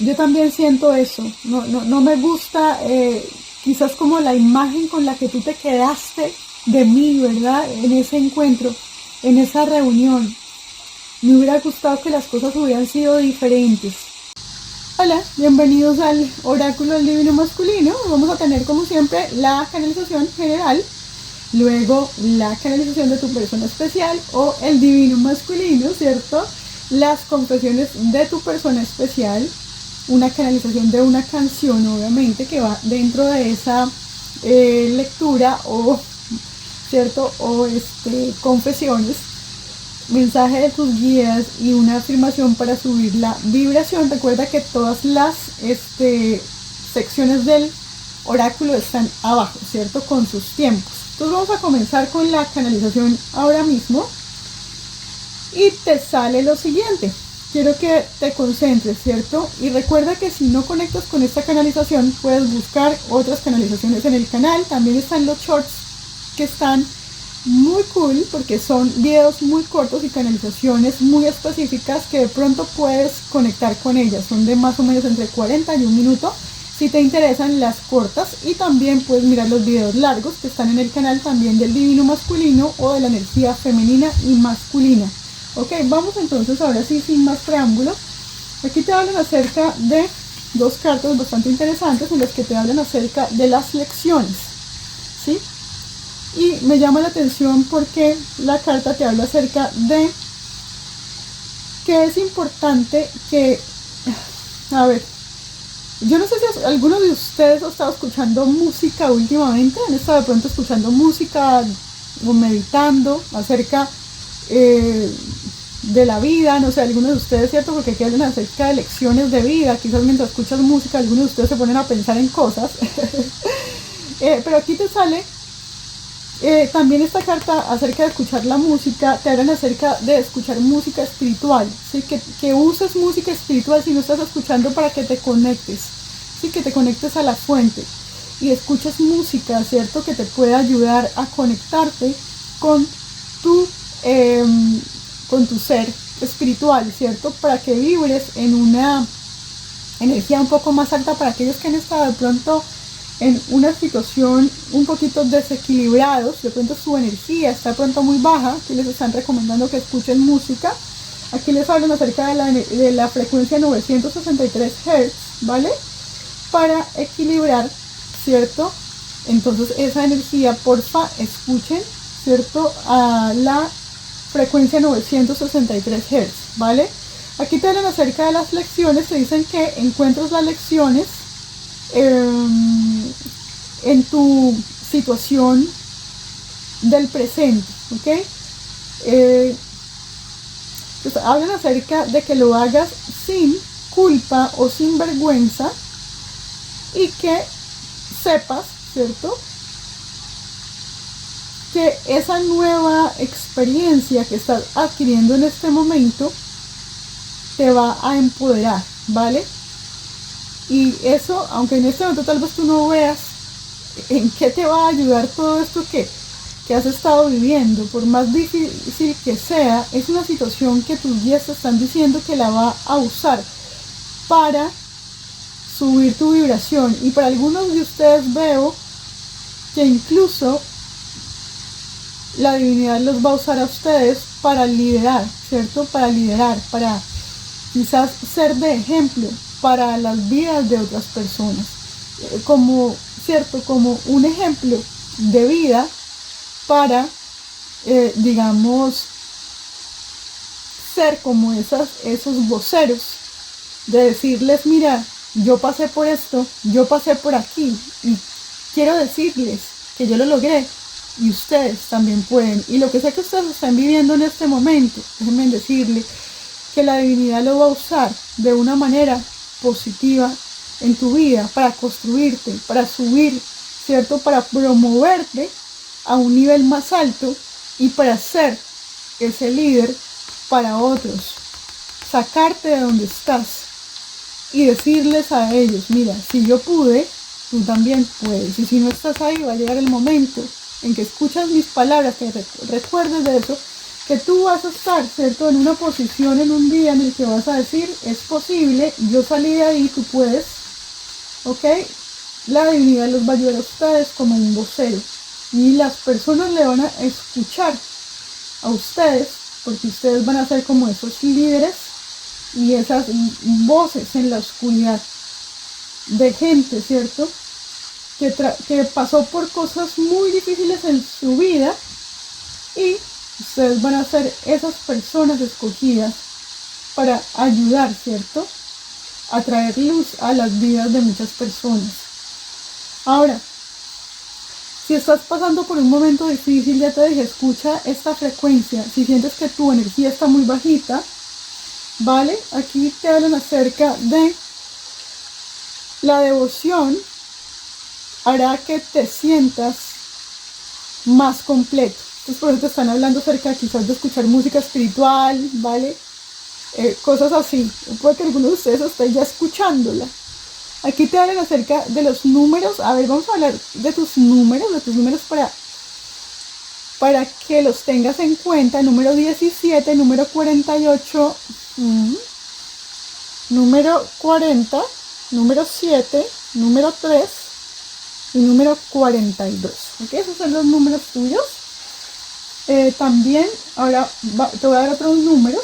Yo también siento eso, no me gusta quizás como la imagen con la que tú te quedaste de mí, ¿verdad? En ese encuentro, en esa reunión. Me hubiera gustado que las cosas hubieran sido diferentes. Hola, bienvenidos al Oráculo del Divino Masculino. Vamos a tener como siempre la canalización general, luego la canalización de tu persona especial o el Divino Masculino, ¿cierto? Las confesiones de tu persona especial, una canalización de una canción obviamente que va dentro de esa lectura o, ¿cierto? O confesiones, mensaje de tus guías y una afirmación para subir la vibración. Recuerda que todas las secciones del oráculo están abajo, ¿cierto? Con sus tiempos. Entonces vamos a comenzar con la canalización ahora mismo. Y te sale lo siguiente. Quiero que te concentres, ¿cierto? Y recuerda que si no conectas con esta canalización, puedes buscar otras canalizaciones en el canal. También están los shorts que están muy cool porque son videos muy cortos y canalizaciones muy específicas que de pronto puedes conectar con ellas. Son de más o menos entre 40 y un minuto si te interesan las cortas, y también puedes mirar los videos largos que están en el canal también del Divino Masculino o de la energía femenina y masculina. Ok, vamos entonces ahora sí sin más preámbulo. Aquí te hablan acerca de dos cartas bastante interesantes en las que te hablan acerca de las lecciones, ¿sí? Y me llama la atención porque la carta te habla acerca de que es importante que, a ver, yo no sé si alguno de ustedes ha estado escuchando música últimamente, han estado de pronto escuchando música o meditando acerca de la vida, no sé, algunos de ustedes, ¿cierto? Porque aquí hablan acerca de lecciones de vida, quizás mientras escuchas música algunos de ustedes se ponen a pensar en cosas, pero aquí te sale también esta carta acerca de escuchar la música. Te hablan acerca de escuchar música espiritual, ¿sí? Que uses música espiritual si no estás escuchando para que te conectes, ¿sí? Que te conectes a la fuente y escuches música, ¿cierto? Que te pueda ayudar a conectarte con tu ser espiritual, ¿cierto? Para que vibres en una energía un poco más alta. Para aquellos que han estado de pronto en una situación un poquito desequilibrados, de pronto su energía está de pronto muy baja, que les están recomendando que escuchen música. Aquí les hablan acerca de la frecuencia 963 Hz, ¿vale? Para equilibrar, ¿cierto? Entonces esa energía, porfa, escuchen, ¿cierto? A la frecuencia 963 Hz, ¿vale? Aquí te hablan acerca de las lecciones, te dicen que encuentres las lecciones en tu situación del presente, ¿ok? Pues hablan acerca de que lo hagas sin culpa o sin vergüenza y que sepas, ¿cierto?, que esa nueva experiencia que estás adquiriendo en este momento te va a empoderar, ¿vale? Y eso, aunque en este momento tal vez tú no veas en qué te va a ayudar todo esto que has estado viviendo, por más difícil que sea, es una situación que tus guías te están diciendo que la va a usar para subir tu vibración. Y para algunos de ustedes veo que incluso la divinidad los va a usar a ustedes para liderar, ¿cierto? Para liderar, para quizás ser de ejemplo para las vidas de otras personas, como, ¿cierto? Como un ejemplo de vida para, digamos, ser como esos voceros, de decirles, mira, yo pasé por esto, yo pasé por aquí, y quiero decirles que yo lo logré, y ustedes también pueden. Y lo que sé que ustedes están viviendo en este momento, déjenme decirles que la divinidad lo va a usar de una manera positiva en tu vida, para construirte, para subir, ¿cierto? Para promoverte a un nivel más alto y para ser ese líder para otros, sacarte de donde estás y decirles a ellos, mira, si yo pude, tú también puedes. Y si no estás ahí, va a llegar el momento en que escuchas mis palabras, que recuerdes de eso que tú vas a estar, ¿cierto?, en una posición en un día en el que vas a decir, es posible, yo salí de ahí, tú puedes, ¿ok? La divinidad los va a ayudar a ustedes como un vocero y las personas le van a escuchar a ustedes porque ustedes van a ser como esos líderes y esas voces en la oscuridad de gente, ¿cierto?, que pasó por cosas muy difíciles en su vida y ustedes van a ser esas personas escogidas para ayudar, ¿cierto?, a traer luz a las vidas de muchas personas. Ahora, si estás pasando por un momento difícil, ya te dije, escucha esta frecuencia. Si sientes que tu energía está muy bajita, ¿vale? Aquí te hablan acerca de la devoción, hará que te sientas más completo. Entonces por eso te están hablando acerca quizás de escuchar música espiritual, ¿vale? Cosas así. Puede que algunos de ustedes estén ya escuchándola. Aquí te hablan acerca de los números. A ver, vamos a hablar de tus números para que los tengas en cuenta. Número 17, número 48, número 40, número 7, número 3 y número 42. ¿Ok? Esos son los números tuyos. También, ahora te voy a dar otros números.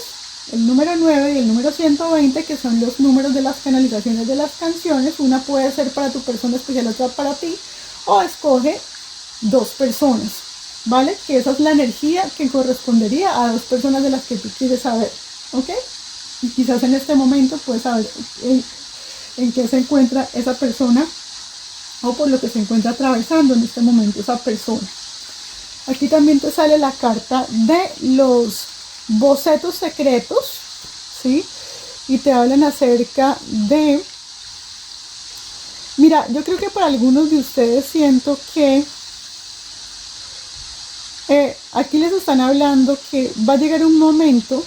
El número 9 y el número 120, que son los números de las canalizaciones de las canciones. Una puede ser para tu persona especial, otra para ti. O escoge 2 personas, ¿vale? Que esa es la energía que correspondería a 2 personas de las que tú quieres saber, ¿ok? Y quizás en este momento puedes saber en qué se encuentra esa persona o por lo que se encuentra atravesando en este momento esa persona. Aquí también te sale la carta de los bocetos secretos, ¿sí? Y te hablan acerca de... Mira, yo creo que para algunos de ustedes siento que aquí les están hablando que va a llegar un momento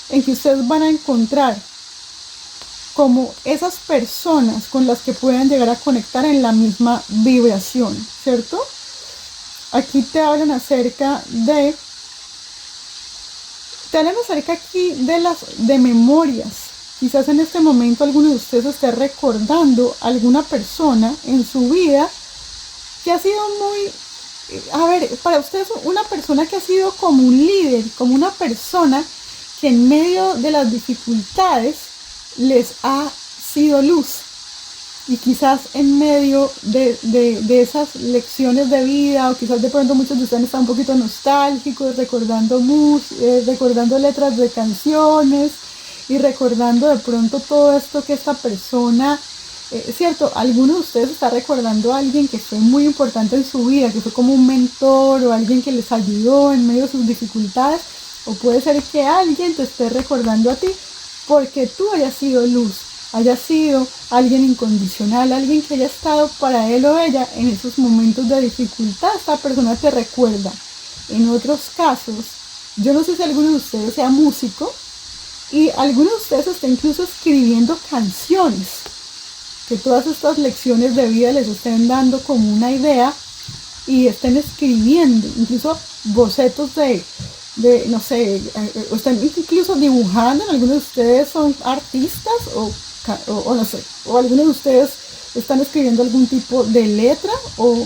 en que ustedes van a encontrar como esas personas con las que puedan llegar a conectar en la misma vibración, ¿cierto? Aquí te hablan acerca de... Te hablan acerca aquí de memorias. Quizás en este momento alguno de ustedes esté recordando a alguna persona en su vida que ha sido muy... A ver, para ustedes una persona que ha sido como un líder, como una persona que en medio de las dificultades les ha sido luz. Y quizás en medio de esas lecciones de vida, o quizás de pronto muchos de ustedes están un poquito nostálgicos, recordando letras de canciones y recordando de pronto todo esto que esta persona, cierto, alguno de ustedes está recordando a alguien que fue muy importante en su vida, que fue como un mentor o alguien que les ayudó en medio de sus dificultades, o puede ser que alguien te esté recordando a ti porque tú hayas sido luz, haya sido alguien incondicional, alguien que haya estado para él o ella en esos momentos de dificultad. Esta persona te recuerda. En otros casos, yo no sé si alguno de ustedes sea músico y alguno de ustedes está incluso escribiendo canciones, que todas estas lecciones de vida les estén dando como una idea y estén escribiendo, incluso bocetos de no sé, o están incluso dibujando. Algunos de ustedes son artistas o no sé, o algunos de ustedes están escribiendo algún tipo de letra o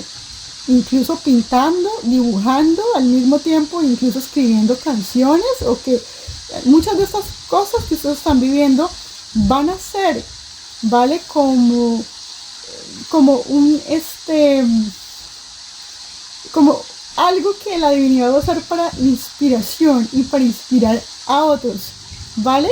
incluso pintando, dibujando al mismo tiempo, incluso escribiendo canciones, o que muchas de estas cosas que ustedes están viviendo van a ser, ¿vale? Como algo que la divinidad va a usar para inspiración y para inspirar a otros, ¿vale?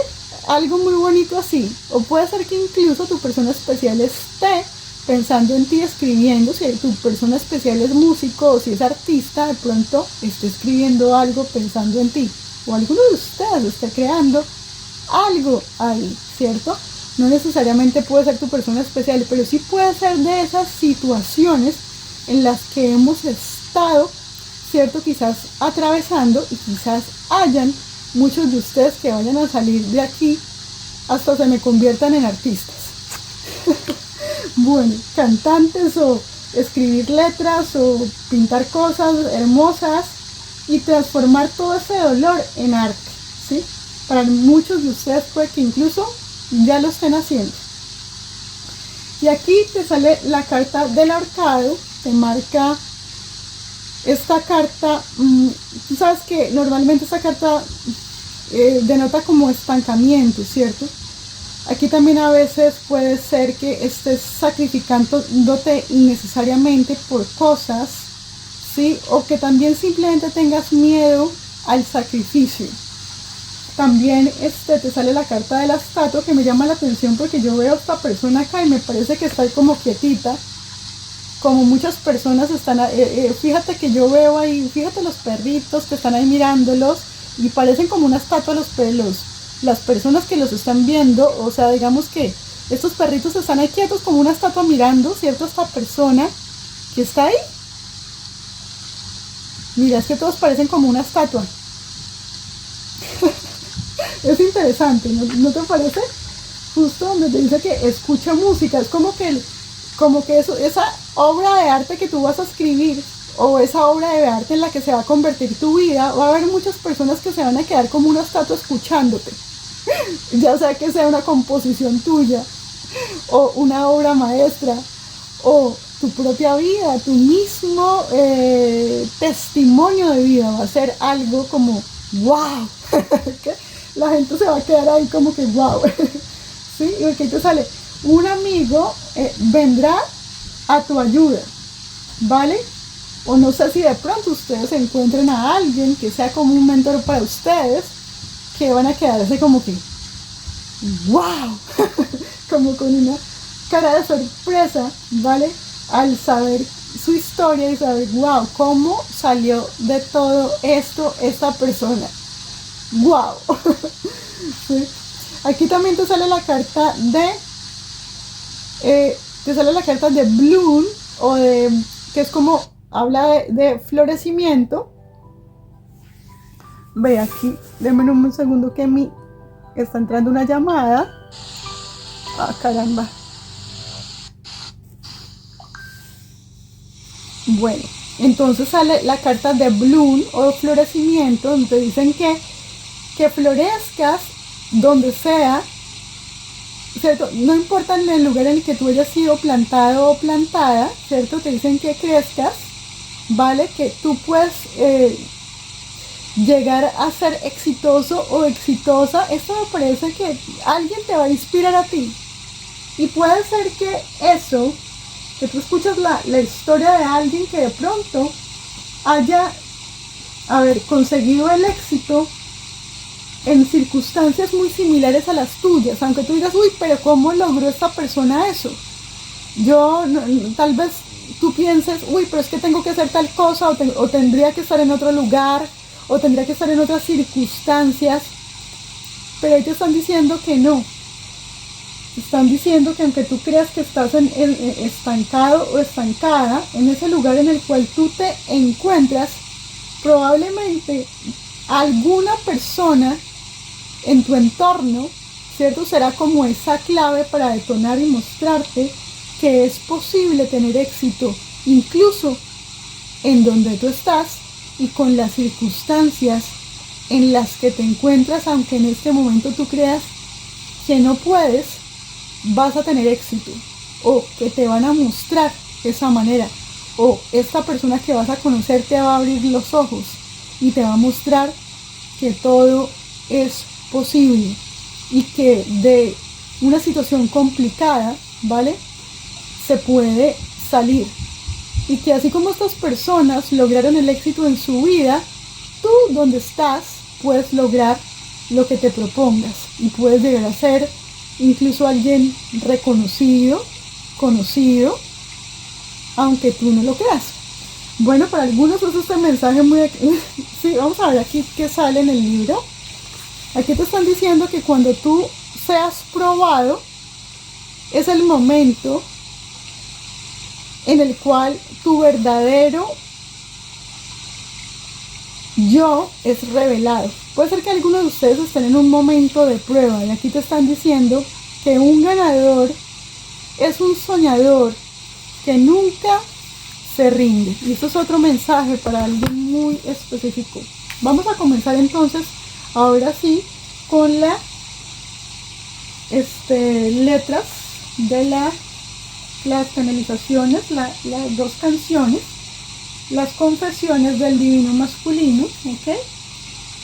Algo muy bonito así. O puede ser que incluso tu persona especial esté pensando en ti, escribiendo. Si tu persona especial es músico o si es artista, de pronto esté escribiendo algo pensando en ti. O alguno de ustedes esté creando algo ahí, ¿cierto? No necesariamente puede ser tu persona especial, pero sí puede ser de esas situaciones en las que hemos estado, ¿cierto? Quizás atravesando, y quizás hayan muchos de ustedes que vayan a salir de aquí hasta se me conviertan en artistas. Bueno, cantantes o escribir letras o pintar cosas hermosas y transformar todo ese dolor en arte, ¿sí? Para muchos de ustedes puede que incluso ya lo estén haciendo. Y aquí te sale la carta del ahorcado, te marca esta carta. Tú sabes que normalmente esta carta denota como estancamiento, ¿cierto? Aquí también a veces puede ser que estés sacrificándote innecesariamente por cosas, ¿sí? O que también simplemente tengas miedo al sacrificio. También te sale la carta de la estatua, que me llama la atención porque yo veo a esta persona acá y me parece que está ahí como quietita, como muchas personas están, fíjate que yo veo ahí, fíjate los perritos que están ahí mirándolos y parecen como una estatua los pelos. Las personas que los están viendo, o sea, digamos que estos perritos están ahí quietos como una estatua mirando, ¿cierto? Esta persona que está ahí. Mira, es que todos parecen como una estatua. Es interesante, ¿no te parece? Justo donde te dice que escucha música, es como que eso, esa obra de arte que tú vas a escribir, o esa obra de arte en la que se va a convertir tu vida, va a haber muchas personas que se van a quedar como una estatua escuchándote. Ya sea que sea una composición tuya, o una obra maestra, o tu propia vida, tu mismo testimonio de vida, va a ser algo como wow. La gente se va a quedar ahí como que wow. ¿Sí? Y aquí te sale, un amigo vendrá a tu ayuda, ¿vale? O no sé si de pronto ustedes encuentren a alguien que sea como un mentor para ustedes, que van a quedarse como que wow, como con una cara de sorpresa, ¿vale? Al saber su historia y saber wow, cómo salió de todo esto esta persona. Wow. ¿Sí? Aquí también te sale la carta de bloom, o de, que es como habla de florecimiento. Ve aquí, denme un segundo que me está entrando una llamada. Ah, caramba. Bueno, entonces sale la carta de bloom o florecimiento, donde te dicen que florezcas donde sea, ¿cierto? No importa en el lugar en el que tú hayas sido plantado o plantada, ¿cierto? Te dicen que crezcas, ¿vale? Que tú puedes llegar a ser exitoso o exitosa. Esto me parece que alguien te va a inspirar a ti. Y puede ser que eso, que tú escuchas la historia de alguien que de pronto haya, conseguido el éxito en circunstancias muy similares a las tuyas, aunque tú digas, uy, pero ¿cómo logró esta persona eso? Tal vez tú pienses, uy, pero es que tengo que hacer tal cosa, o tendría que estar en otro lugar, o tendría que estar en otras circunstancias, pero ellos están diciendo que no. Están diciendo que aunque tú creas que estás estancado o estancada en ese lugar en el cual tú te encuentras, probablemente alguna persona en tu entorno, ¿cierto? Será como esa clave para detonar y mostrarte que es posible tener éxito, incluso en donde tú estás y con las circunstancias en las que te encuentras, aunque en este momento tú creas que no puedes, vas a tener éxito, o que te van a mostrar esa manera, o esta persona que vas a conocer te va a abrir los ojos y te va a mostrar que todo es posible y que de una situación complicada, ¿vale?, se puede salir, y que así como estas personas lograron el éxito en su vida, tú donde estás puedes lograr lo que te propongas y puedes llegar a ser incluso alguien reconocido, conocido, aunque tú no lo creas. Bueno, para algunos es este mensaje muy... Sí, vamos a ver aquí qué sale en el libro. Aquí te están diciendo que cuando tú seas probado, es el momento en el cual tu verdadero yo es revelado. Puede ser que algunos de ustedes estén en un momento de prueba, y aquí te están diciendo que un ganador es un soñador que nunca se rinde. Y esto es otro mensaje para alguien muy específico. Vamos a comenzar entonces, ahora sí, con las letras de las canalizaciones, las dos canciones, las confesiones del divino masculino, ¿ok?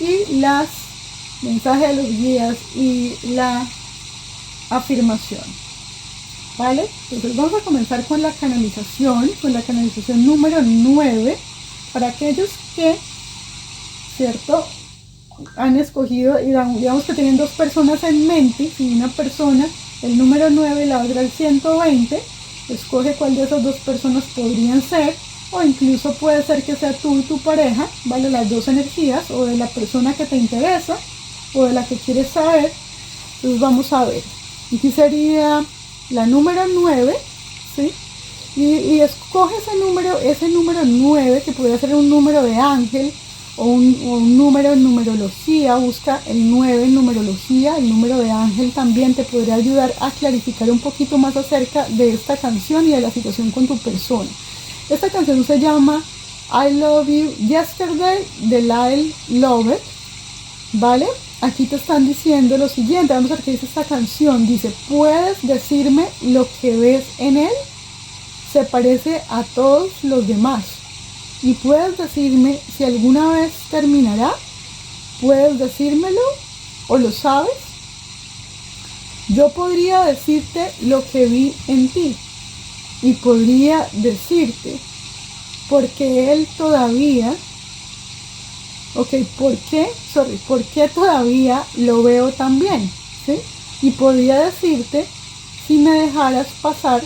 Y las mensajes de los guías y la afirmación, ¿vale? Entonces vamos a comenzar con la canalización número 9, para aquellos que, ¿cierto?, han escogido, digamos que tienen dos personas en mente. Si una persona, el número 9 y la otra el 120, escoge cuál de esas dos personas podrían ser, o incluso puede ser que sea tú y tu pareja, ¿vale? Las dos energías, o de la persona que te interesa, o de la que quieres saber. Entonces vamos a ver. Aquí sería la número 9, ¿sí? Y escoge ese número 9, que podría ser un número de ángel, o un número en numerología. Busca el 9 en numerología. El número de ángel también te podría ayudar a clarificar un poquito más acerca de esta canción y de la situación con tu persona. Esta canción se llama I Love You Yesterday de Lyle Lovett, ¿vale? Aquí te están diciendo lo siguiente. Vamos a ver qué dice esta canción. Dice: ¿puedes decirme lo que ves en él? Se parece a todos los demás. ¿Y puedes decirme si alguna vez terminará? ¿Puedes decírmelo o lo sabes? Yo podría decirte lo que vi en ti, y podría decirte porque él todavía, ¿por qué todavía lo veo tan bien? ¿Sí? Y podría decirte, si me dejaras pasar,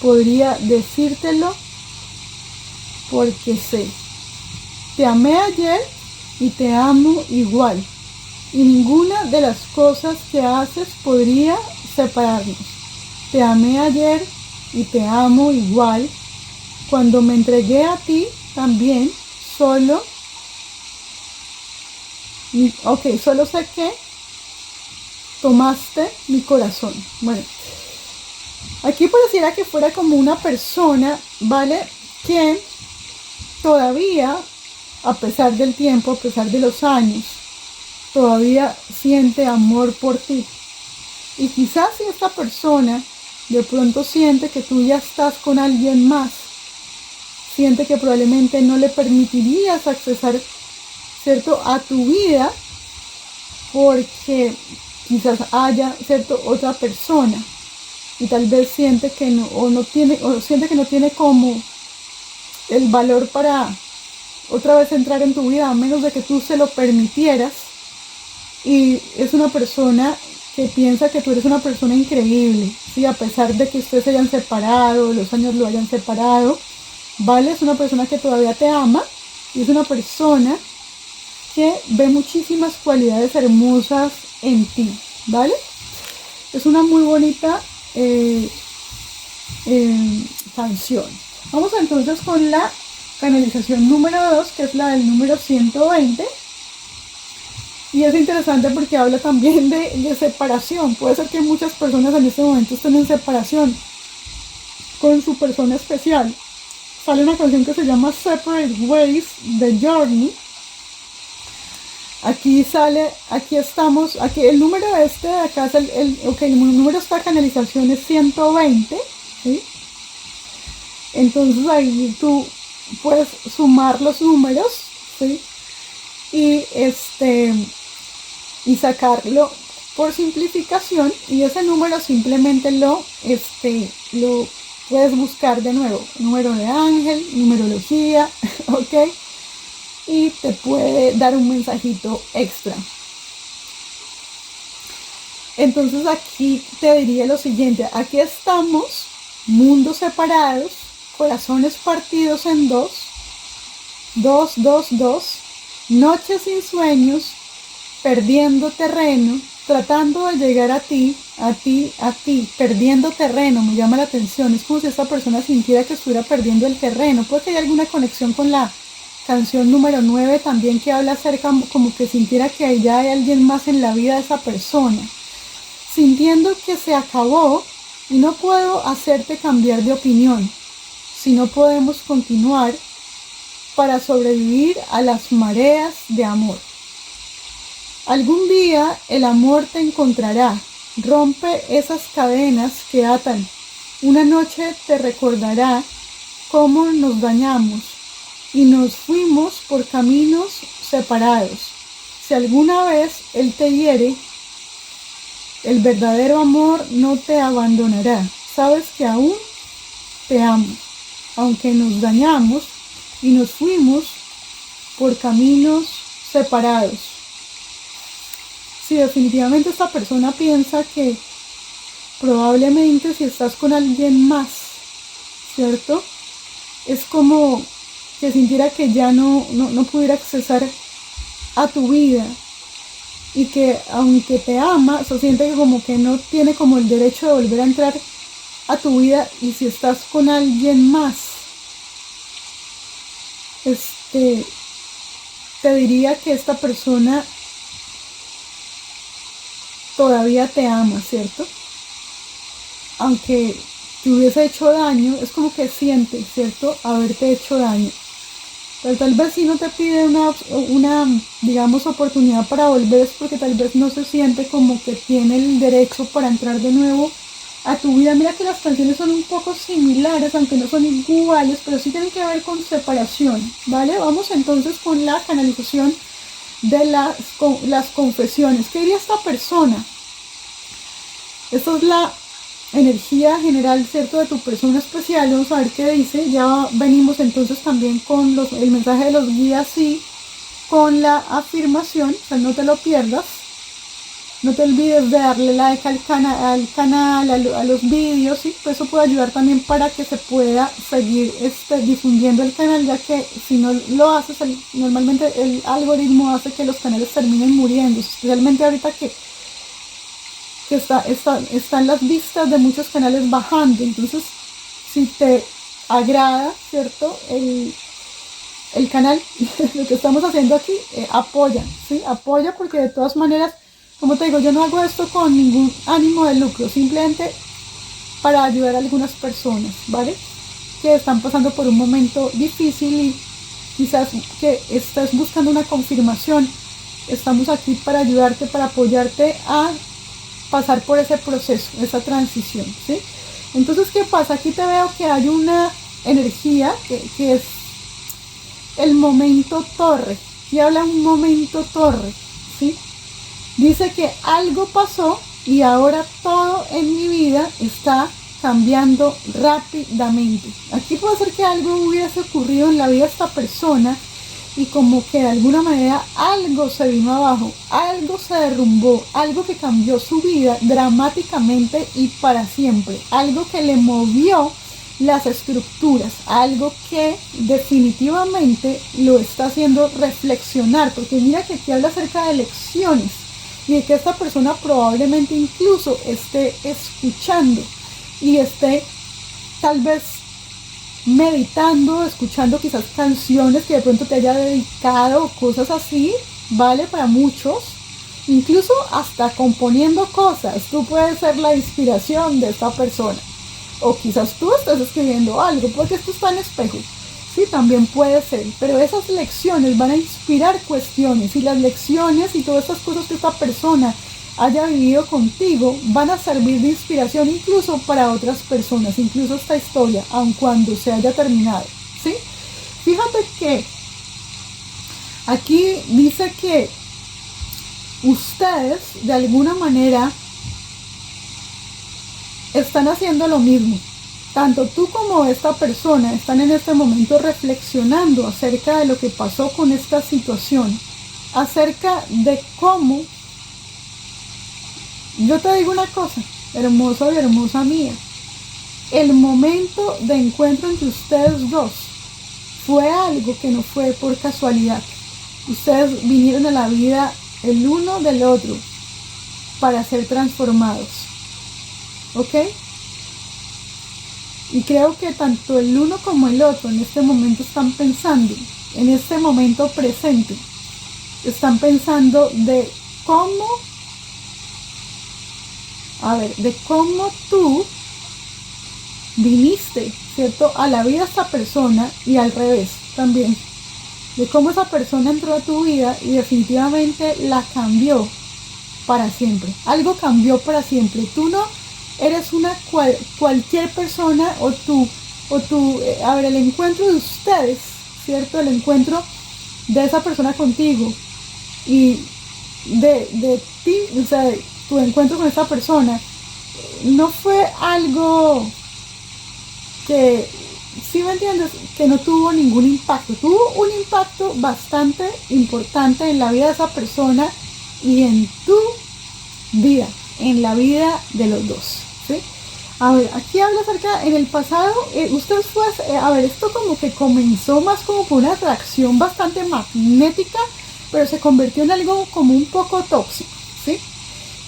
podría decírtelo porque sé. Te amé ayer y te amo igual, y ninguna de las cosas que haces podría separarnos. Te amé ayer y te amo igual. Cuando me entregué a ti también, solo sé que tomaste mi corazón. Bueno, aquí pareciera que fuera como una persona, ¿vale?, que todavía, a pesar del tiempo, a pesar de los años, todavía siente amor por ti. Y quizás si esta persona de pronto siente que tú ya estás con alguien más, siente que probablemente no le permitirías accesar, ¿cierto?, a tu vida, porque quizás haya, ¿cierto?, otra persona, y tal vez siente que siente que no tiene como el valor para otra vez entrar en tu vida, a menos de que tú se lo permitieras. Y es una persona que piensa que tú eres una persona increíble, ¿sí? A pesar de que ustedes se hayan separado, los años lo hayan separado, ¿vale? Es una persona que todavía te ama, y es una persona que ve muchísimas cualidades hermosas en ti, ¿vale? Es una muy bonita canción. Vamos entonces con la canalización número 2, que es la del número 120. Y es interesante porque habla también de separación. Puede ser que muchas personas en este momento estén en separación con su persona especial. Sale una canción que se llama Separate Ways de Journey. Aquí estamos, aquí el número de acá es el número de esta canalización es 120, ¿sí? Entonces ahí tú puedes sumar los números, ¿sí? Y sacarlo por simplificación, y ese número simplemente lo puedes buscar de nuevo, número de ángel, numerología, ¿ok? Y te puede dar un mensajito extra. Entonces aquí te diría lo siguiente: aquí estamos, mundos separados, corazones partidos en dos, noches sin sueños, perdiendo terreno, tratando de llegar a ti, perdiendo terreno. Me llama la atención, es como si esta persona sintiera que estuviera perdiendo el terreno. Puede que haya alguna conexión con la canción número 9 también, que habla acerca como que sintiera que ya hay alguien más en la vida de esa persona, sintiendo que se acabó y no puedo hacerte cambiar de opinión. si no podemos continuar para sobrevivir a las mareas de amor. Algún día el amor te encontrará, rompe esas cadenas que atan. Una noche te recordará cómo nos dañamos y nos fuimos por caminos separados. Si alguna vez él te hiere, el verdadero amor no te abandonará. Sabes que aún te amo, aunque nos dañamos y nos fuimos por caminos separados. Si definitivamente esta persona piensa que probablemente si estás con alguien más, ¿cierto? Es como que sintiera que ya no pudiera accesar a tu vida y que aunque te ama, se siente como que no tiene como el derecho de volver a entrar a tu vida. Y si estás con alguien más, te diría que esta persona todavía te ama, ¿cierto? Aunque te hubiese hecho daño, es como que siente, ¿cierto?, haberte hecho daño. Pero tal vez si no te pide una, digamos, oportunidad para volver, es porque tal vez no se siente como que tiene el derecho para entrar de nuevo a tu vida. Mira que las canciones son un poco similares, aunque no son iguales, pero sí tienen que ver con separación, ¿vale? Vamos entonces con la canalización de las confesiones. ¿Qué diría esta persona? Esta es la energía general, ¿cierto?, de tu persona especial. Vamos a ver qué dice. Ya venimos entonces también con el mensaje de los guías y con la afirmación. O sea, no te lo pierdas. No te olvides de darle like al canal, a los vídeos, ¿sí? Pues eso puede ayudar también para que se pueda seguir difundiendo el canal, ya que si no lo haces, normalmente el algoritmo hace que los canales terminen muriendo, especialmente ahorita que están las vistas de muchos canales bajando. Entonces, si te agrada, ¿cierto?, el canal, lo que estamos haciendo aquí, apoya, ¿sí? Apoya, porque de todas maneras, como te digo, yo no hago esto con ningún ánimo de lucro, simplemente para ayudar a algunas personas, ¿vale?, que están pasando por un momento difícil y quizás que estés buscando una confirmación. Estamos aquí para ayudarte, para apoyarte a pasar por ese proceso, esa transición, ¿sí? Entonces, ¿qué pasa? Aquí te veo que hay una energía que es el momento torre. Y habla un momento torre, ¿sí? Dice que algo pasó y ahora todo en mi vida está cambiando rápidamente. Aquí puede ser que algo hubiese ocurrido en la vida de esta persona y como que de alguna manera algo se vino abajo, algo se derrumbó, algo que cambió su vida dramáticamente y para siempre, algo que le movió las estructuras, algo que definitivamente lo está haciendo reflexionar, porque mira que aquí habla acerca de lecciones y de que esta persona probablemente incluso esté escuchando y esté tal vez meditando, escuchando quizás canciones que de pronto te haya dedicado, cosas así, ¿vale? Para muchos, incluso hasta componiendo cosas, tú puedes ser la inspiración de esta persona, o quizás tú estás escribiendo algo, porque esto está en espejo, sí, también puede ser, pero esas lecciones van a inspirar cuestiones, y las lecciones y todas estas cosas que esta persona haya vivido contigo van a servir de inspiración incluso para otras personas, incluso esta historia, aun cuando se haya terminado, ¿sí? Fíjate que aquí dice que ustedes de alguna manera están haciendo lo mismo. Tanto tú como esta persona están en este momento reflexionando acerca de lo que pasó con esta situación, acerca de cómo. Yo te digo una cosa, hermoso y hermosa mía, el momento de encuentro entre ustedes dos fue algo que no fue por casualidad. Ustedes vinieron a la vida el uno del otro para ser transformados, ¿ok? Y creo que tanto el uno como el otro en este momento están pensando, en este momento presente, están pensando de cómo tú viniste, ¿cierto? A la vida de esta persona y al revés también. De cómo esa persona entró a tu vida y definitivamente la cambió para siempre. Algo cambió para siempre. Tú no eres una cualquier persona a ver, el encuentro de ustedes, ¿cierto? El encuentro de esa persona contigo y de ti, o sea, tu encuentro con esta persona no fue algo que, ¿sí me entiendes? Que no tuvo ningún impacto. Tuvo un impacto bastante importante en la vida de esa persona y en tu vida, en la vida de los dos, ¿sí? A ver, aquí habla acerca, en el pasado, usted fue, a ver, esto como que comenzó más como por una atracción bastante magnética, pero se convirtió en algo como un poco tóxico, ¿sí?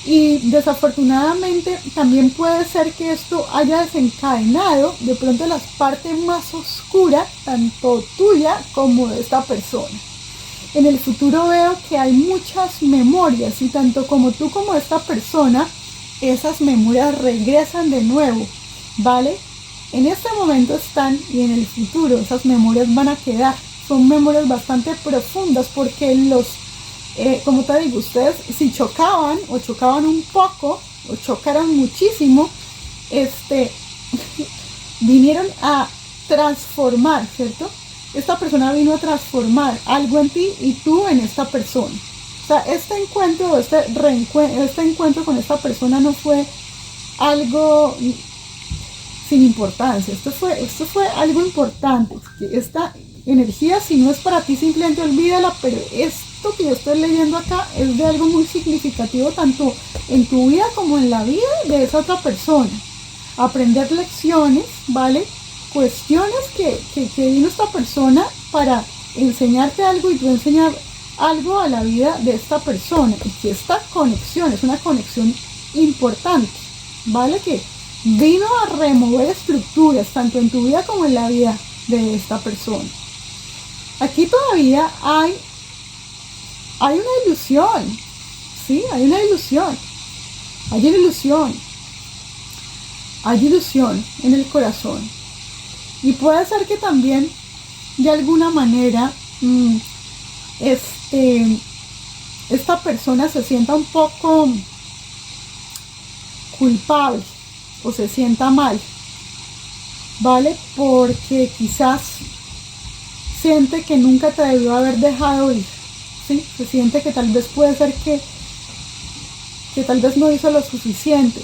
Y desafortunadamente también puede ser que esto haya desencadenado de pronto la parte más oscura, tanto tuya como de esta persona. En el futuro veo que hay muchas memorias y tanto como tú como esta persona, esas memorias regresan de nuevo, ¿vale? En este momento están y en el futuro esas memorias van a quedar. Son memorias bastante profundas porque como te digo, ustedes si chocaban o chocaban un poco o chocaron muchísimo, vinieron a transformar, ¿cierto? Esta persona vino a transformar algo en ti y tú en esta persona. O sea, este encuentro con esta persona no fue algo sin importancia. Esto fue algo importante. Esta energía, si no es para ti, simplemente olvídala, pero esto que yo estoy leyendo acá es de algo muy significativo tanto en tu vida como en la vida de esa otra persona. Aprender lecciones, ¿vale? Cuestiones que vino esta persona para enseñarte algo y tú enseñar algo a la vida de esta persona, y que esta conexión es una conexión importante, ¿vale? Que vino a remover estructuras tanto en tu vida como en la vida de esta persona. Aquí todavía hay una ilusión, ¿sí? Hay una ilusión, hay ilusión en el corazón, y puede ser que también de alguna manera esta persona se sienta un poco culpable o se sienta mal, ¿vale? Porque quizás siente que nunca te debió haber dejado ir, ¿sí? Se siente que tal vez puede ser que tal vez no hizo lo suficiente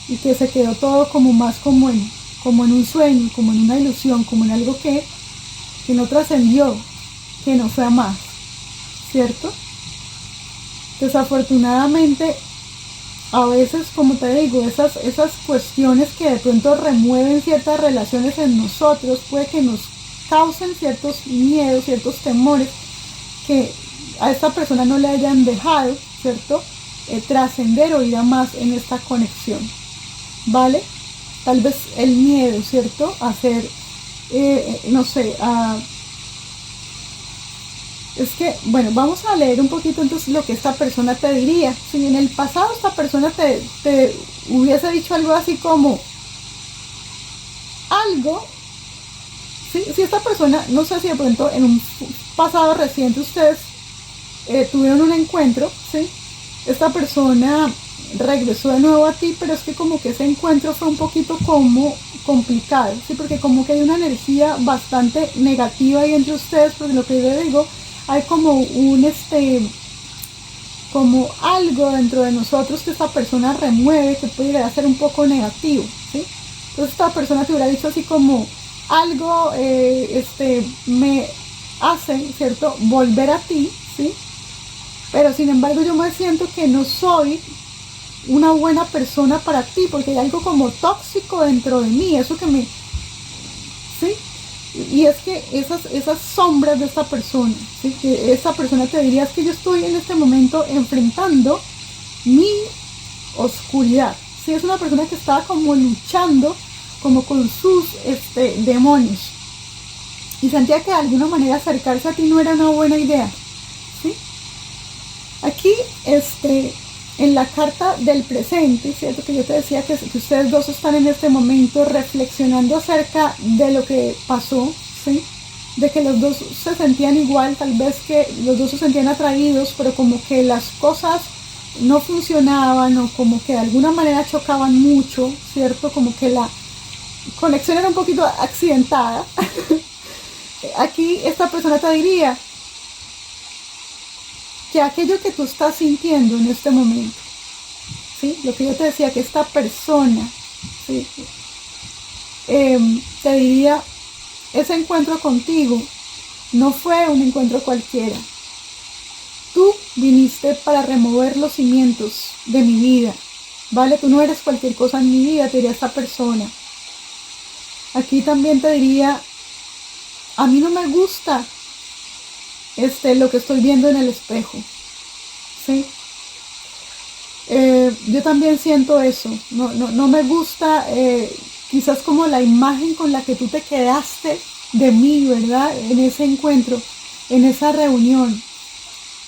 y que se quedó todo como más como en un sueño, como en una ilusión, como en algo que no trascendió, que no fue a más, ¿cierto? Desafortunadamente, a veces, como te digo, esas cuestiones que de pronto remueven ciertas relaciones en nosotros, puede que nos causen ciertos miedos, ciertos temores que a esta persona no le hayan dejado, ¿cierto? Trascender o ir a más en esta conexión, ¿vale? Tal vez el miedo, ¿cierto? A ser, no sé, es que, bueno, vamos a leer un poquito entonces lo que esta persona te diría. Si en el pasado esta persona te hubiese dicho algo así como algo, si esta persona, no sé si de pronto en un pasado reciente ustedes tuvieron un encuentro, ¿sí? Esta persona regresó de nuevo a ti, pero es que como que ese encuentro fue un poquito como complicado, ¿sí? Porque como que hay una energía bastante negativa ahí entre ustedes, porque lo que yo digo, hay como como algo dentro de nosotros que esta persona remueve, que puede llegar a ser un poco negativo, ¿sí? Entonces esta persona te hubiera dicho así como algo me hace, ¿cierto?, volver a ti, ¿sí? Pero sin embargo yo me siento que no soy una buena persona para ti, porque hay algo como tóxico dentro de mí, eso que me, ¿sí? Y es que esas sombras de esta persona, ¿sí? Que esta persona te diría, es que yo estoy en este momento enfrentando mi oscuridad, ¿sí? Es una persona que estaba como luchando como con sus demonios, y sentía que de alguna manera acercarse a ti no era una buena idea, ¿sí? Aquí En la carta del presente, ¿cierto? Que yo te decía que ustedes dos están en este momento reflexionando acerca de lo que pasó, ¿sí? De que los dos se sentían igual, tal vez que los dos se sentían atraídos, pero como que las cosas no funcionaban o como que de alguna manera chocaban mucho, ¿cierto? Como que la conexión era un poquito accidentada. Aquí esta persona te diría que aquello que tú estás sintiendo en este momento, ¿sí? Lo que yo te decía, que esta persona, ¿sí? Te diría, ese encuentro contigo no fue un encuentro cualquiera. Tú viniste para remover los cimientos de mi vida, ¿vale? Tú no eres cualquier cosa en mi vida, te diría esta persona. Aquí también te diría, a mí no me gusta lo que estoy viendo en el espejo, ¿sí? Yo también siento eso, no me gusta quizás como la imagen con la que tú te quedaste de mí, ¿verdad? En ese encuentro, en esa reunión.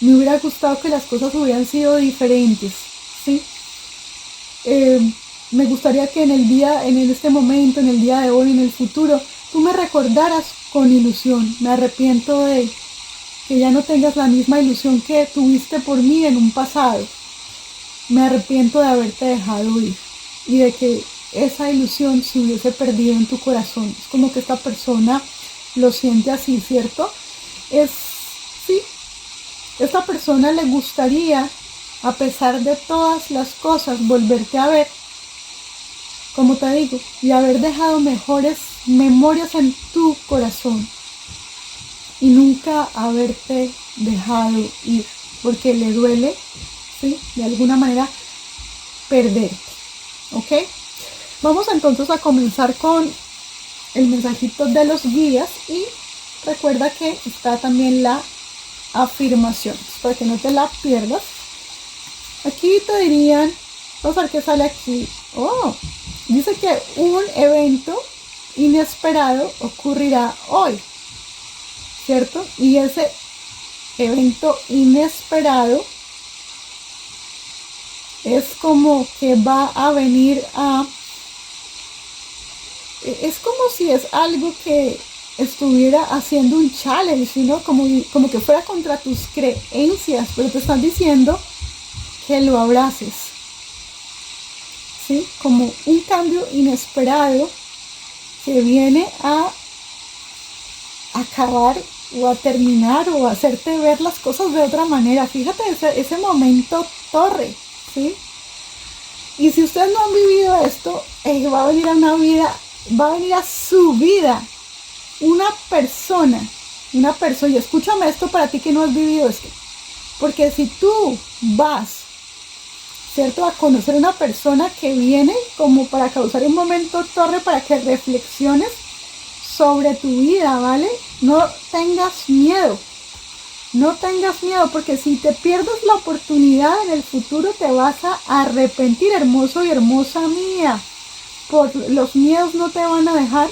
Me hubiera gustado que las cosas hubieran sido diferentes, ¿sí? Me gustaría que en este momento, en el día de hoy, en el futuro, tú me recordaras con ilusión. Me arrepiento de que ya no tengas la misma ilusión que tuviste por mí en un pasado. Me arrepiento de haberte dejado ir y de que esa ilusión se hubiese perdido en tu corazón. Es como que esta persona lo siente así, ¿cierto? Sí, esta persona le gustaría, a pesar de todas las cosas, volverte a ver, como te digo, y haber dejado mejores memorias en tu corazón y nunca haberte dejado ir, porque le duele, ¿sí? De alguna manera perderte, ¿ok? Vamos entonces a comenzar con el mensajito de los guías y recuerda que está también la afirmación, para que no te la pierdas. Aquí te dirían, vamos a ver qué sale aquí. Dice que un evento inesperado ocurrirá hoy, ¿cierto? Y ese evento inesperado es como que va a venir es como si es algo que estuviera haciendo un challenge, ¿no? Como que fuera contra tus creencias, pero te están diciendo que lo abraces, ¿sí? Como un cambio inesperado que viene a acabar o a terminar o a hacerte ver las cosas de otra manera. Fíjate ese momento torre, ¿sí? Y si ustedes no han vivido esto, va a venir a su vida una persona, y escúchame esto para ti que no has vivido esto, porque si tú vas, ¿cierto?, a conocer una persona que viene como para causar un momento torre, para que reflexiones sobre tu vida, ¿vale? No tengas miedo, porque si te pierdes la oportunidad en el futuro te vas a arrepentir, hermoso y hermosa mía. Por los miedos no te van a dejar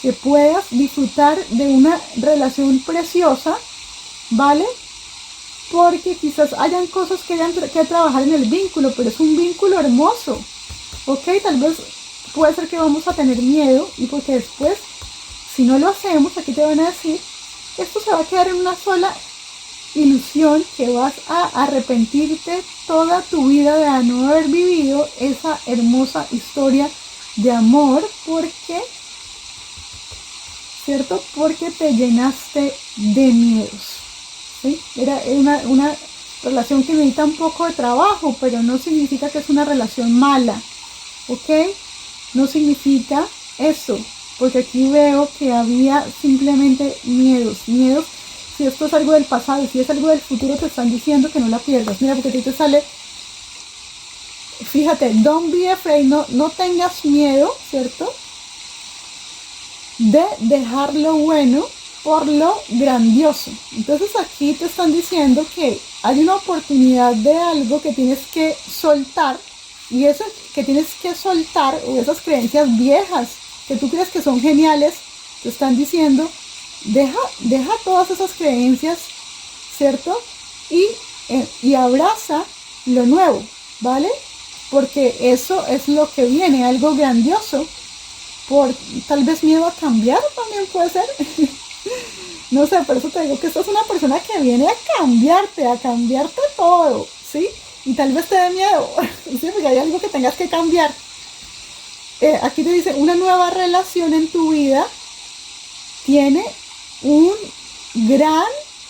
que puedas disfrutar de una relación preciosa, ¿vale? Porque quizás hayan cosas que hayan que trabajar en el vínculo, pero es un vínculo hermoso, ¿ok? Tal vez puede ser que vamos a tener miedo y porque después, si no lo hacemos, aquí te van a decir, esto se va a quedar en una sola ilusión que vas a arrepentirte toda tu vida de no haber vivido esa hermosa historia de amor, ¿cierto? Porque te llenaste de miedos, ¿sí? Era una relación que necesita un poco de trabajo, pero no significa que es una relación mala, ¿ok? No significa eso, porque aquí veo que había simplemente miedos. Si esto es algo del pasado, si es algo del futuro, te están diciendo que no la pierdas. Mira, porque a ti te sale, fíjate, don't be afraid, no tengas miedo, ¿cierto?, de dejar lo bueno por lo grandioso. Entonces aquí te están diciendo que hay una oportunidad de algo que tienes que soltar, y eso que tienes que soltar, o esas creencias viejas que tú crees que son geniales, te están diciendo, deja todas esas creencias, ¿cierto? Y abraza lo nuevo. ¿vale? Porque eso es lo que viene, algo grandioso. Por tal vez miedo a cambiar también puede ser. No sé, por eso te digo que esta es una persona que viene a cambiarte todo, ¿sí? Y tal vez te dé miedo, ¿sí? Porque hay algo que tengas que cambiar. Aquí te dice, una nueva relación en tu vida tiene un gran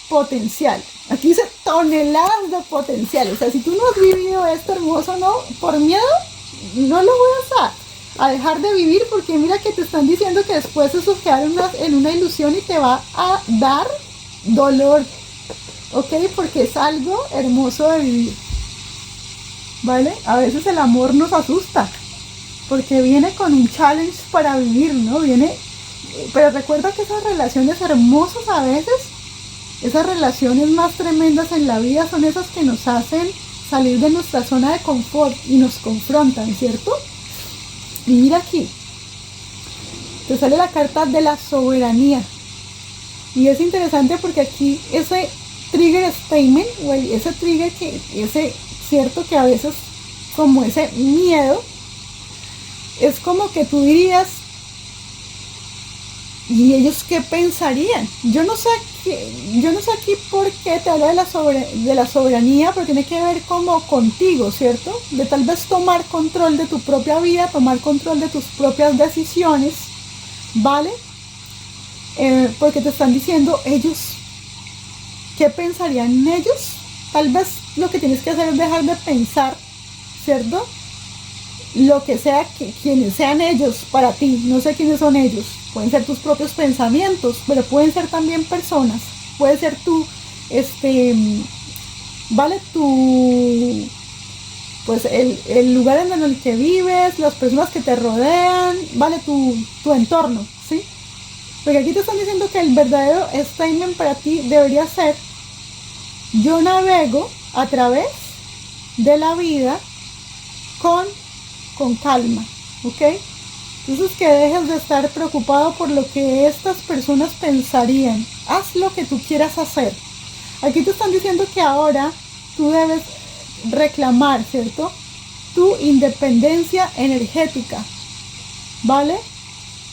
potencial. Aquí dice toneladas de potencial. O sea, si tú no has vivido esto hermoso, no, por miedo, no lo voy a dejar de vivir, porque mira que te están diciendo que después eso queda en una ilusión y te va a dar dolor, ¿ok? Porque es algo hermoso de vivir, ¿vale? A veces el amor nos asusta, porque viene con un challenge para vivir, ¿no? Pero recuerda que esas relaciones hermosas a veces, esas relaciones más tremendas en la vida son esas que nos hacen salir de nuestra zona de confort y nos confrontan, ¿cierto? Y mira aquí, te sale la carta de la soberanía. Y es interesante porque aquí ese trigger statement, o ese trigger cierto que a veces como ese miedo, es como que tú dirías, ¿y ellos qué pensarían? Yo no sé aquí por qué te habla de la soberanía, pero tiene que ver como contigo, ¿cierto? De tal vez tomar control de tu propia vida, tomar control de tus propias decisiones, ¿vale? Porque te están diciendo ellos, ¿qué pensarían ellos? Tal vez lo que tienes que hacer es dejar de pensar, ¿cierto? Lo que sea, quienes sean ellos para ti, no sé quiénes son ellos, pueden ser tus propios pensamientos, pero pueden ser también personas, puede ser tu, ¿vale? Pues el lugar en el que vives, las personas que te rodean, ¿vale? Tu entorno, ¿sí? Porque aquí te están diciendo que el verdadero statement para ti debería ser: yo navego a través de la vida con calma, ¿ok? Entonces, que dejes de estar preocupado por lo que estas personas pensarían. Haz lo que tú quieras hacer. Aquí te están diciendo que ahora tú debes reclamar, ¿cierto?, tu independencia energética, ¿vale?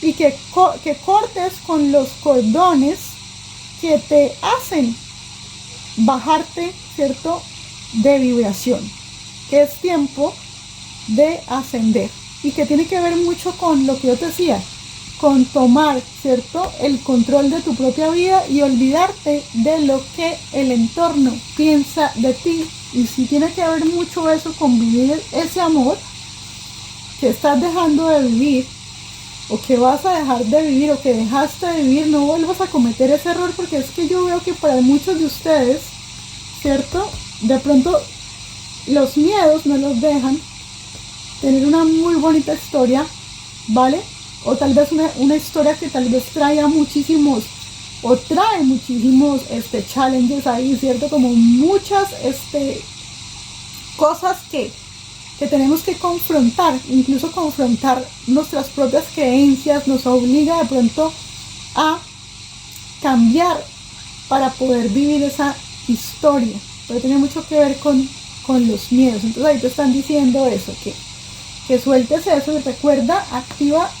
Y que cortes con los cordones que te hacen bajarte, ¿cierto?, de vibración. Que es tiempo de ascender, y que tiene que ver mucho con lo que yo te decía, con tomar, ¿cierto?, el control de tu propia vida y olvidarte de lo que el entorno piensa de ti. Y si tiene que ver mucho eso con vivir ese amor que estás dejando de vivir, o que vas a dejar de vivir, o que dejaste de vivir, no vuelvas a cometer ese error, porque es que yo veo que para muchos de ustedes, ¿cierto?, de pronto los miedos no los dejan tener una muy bonita historia, ¿vale? O tal vez una historia que tal vez trae muchísimos challenges ahí, ¿cierto? Como muchas cosas que tenemos que confrontar, incluso confrontar nuestras propias creencias, nos obliga de pronto a cambiar para poder vivir esa historia, pero tiene mucho que ver con los miedos. Entonces ahí te están diciendo eso, que sueltes eso, y recuerda, activa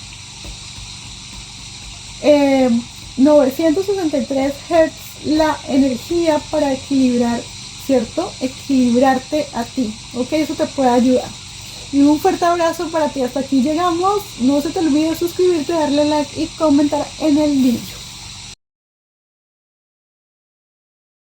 963 Hz la energía para equilibrar, ¿cierto? Equilibrarte a ti, ¿ok? Eso te puede ayudar. Y un fuerte abrazo para ti. Hasta aquí llegamos. No se te olvide suscribirte, darle like y comentar en el vídeo.